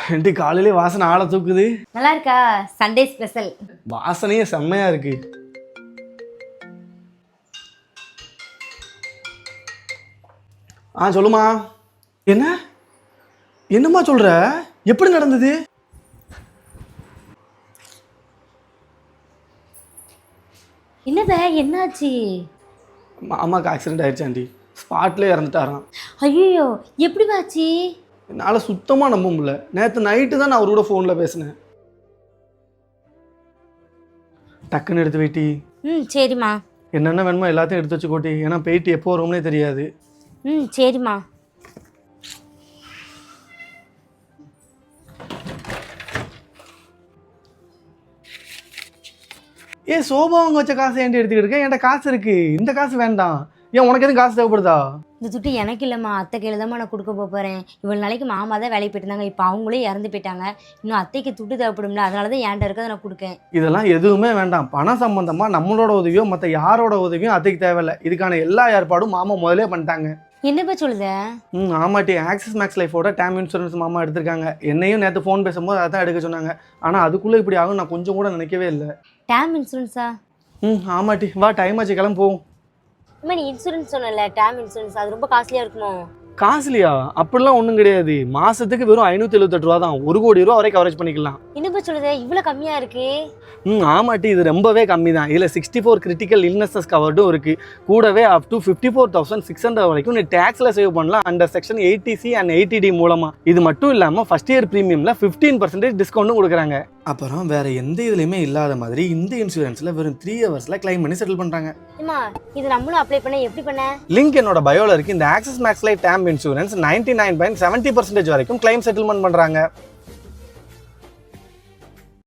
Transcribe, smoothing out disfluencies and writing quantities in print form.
ரெண்டு காலையிலே வாசனை ஆளை தூக்குது. நல்லா இருக்கா? Sunday special. வாசனையே செம்மையா இருக்கு. சொல்லுமா. என்னம்மா சொல்ற? எப்படி நடந்தது? என்னத என்னாச்சு? மாமாக்கு ஆக்சிடென்ட் ஆயிடுச்சு ஆண்டி. ஸ்பாட்லேயே இறந்துட்டாராம். ஐயோ, எப்படி ஆச்சு? என்னால் சுத்தமாக நம்ப முடியல. நேற்று நைட்டு தான் நான் அவரோட ஃபோனில் பேசினேன். டக்குன்னு எடுத்து வைட்டி. சரிம்மா. என்னென்ன வேணுமோ எல்லாத்தையும் எடுத்து வச்சு கோட்டி. ஏன்னா போயிட்டு எப்போ வரும்னே தெரியாது. சரிம்மா. சோபா அவங்க வச்ச காசு ஏன்டி எடுத்துக்கிட்டு இருக்கேன்? என்கிட்ட காசு இருக்கு. இந்த காசு வேண்டாம். ஏன் உனக்கு எதுவும் காசு தேவைப்படுதா? இந்த துட்டு எனக்கு இல்லைம்மா, அத்தை கையில் தான் நான் கொடுக்க போகிறேன். இவ்வளோ நாளைக்கு மாமா தான் வேலைக்கு போயிட்டுருந்தாங்க. இப்போ அவங்களே இறந்து போயிட்டாங்க. இன்னும் அத்தைக்கு துட்டு தேவைப்படும்ல, அதனால தான் என்கிட்ட இருக்கிறத நான் கொடுக்கேன். இதெல்லாம் எதுவுமே வேண்டாம். பணம் சம்பந்தமாக நம்மளோட உதவியோ மற்ற யாரோட உதவியும் அத்தைக்கு தேவையில்லை. இதுக்கான எல்லா ஏற்பாடும் மாமா முதலே பண்ணிட்டாங்க. என்னப்பா சொல்லுத? ஆமாட்டி. ஆக்சிஸ் மேக்ஸ் லைஃபோட டேம் இன்சூரன்ஸ் மாமா எடுத்திருக்காங்க. என்னையும் நேற்று ஃபோன் பேசும்போது அதான் எடுக்க சொன்னாங்க. ஆனால் அதுக்குள்ளே இப்படி ஆகும் நான் கொஞ்சம் கூட நினைக்கவே இல்லை. டேம் இன்சூரன்ஸா? ஆமாட்டி. வா, டைம் ஆச்சு, கிளம்பு போவோம். நீ இன்சூரன்ஸ் சொன்னல, டேம் இன்சூரன்ஸ், அது ரொம்ப காஸ்ட்லியாக இருக்குமோ? காஸ்ட்லியா? அப்படிலாம் ஒன்றும் கிடையாது. மாதத்துக்கு வெறும் 578 ரூபா தான். 1 கோடி ரூபா வரை கவரேஜ் பண்ணிக்கலாம். என்னப்பா சொல்லுது? இவ்வளோ கம்மியாக இருக்கு? ஆமாட்டி. இது ரொம்பவே கம்மி தான். இதில் 64 கிரிட்டிக்கல் இல்னஸஸ் கவர்டும் இருக்குது. கூடவே அப் டு 54,600 வரைக்கும் நீ டேக்ஸில் சேவ் பண்ணலாம் under section 80C and 80D மூலமாக. இது மட்டும் இல்லாமல் ஃபஸ்ட் இயர் ப்ரீமியமில் 15% டிஸ்கவுண்ட்டும் கொடுக்குறாங்க. அப்புறம் வேற எந்த இதுலையுமே இல்லாத மாதிரி இந்த இன்சூரன்ஸில் வெறும் 3 ஹவர்ஸில் கிளைம் பண்ணி செட்டில் பண்ணுறாங்க. இது நம்மளும் அப்ளை பண்ண எப்படி பண்ண? லிங்க் என்னோட பயோல இருக்கு. இந்த axis maths life term insurance 99.70% வரைக்கும் கிளைம் செட்டில்மெண்ட் பண்ணுறாங்க.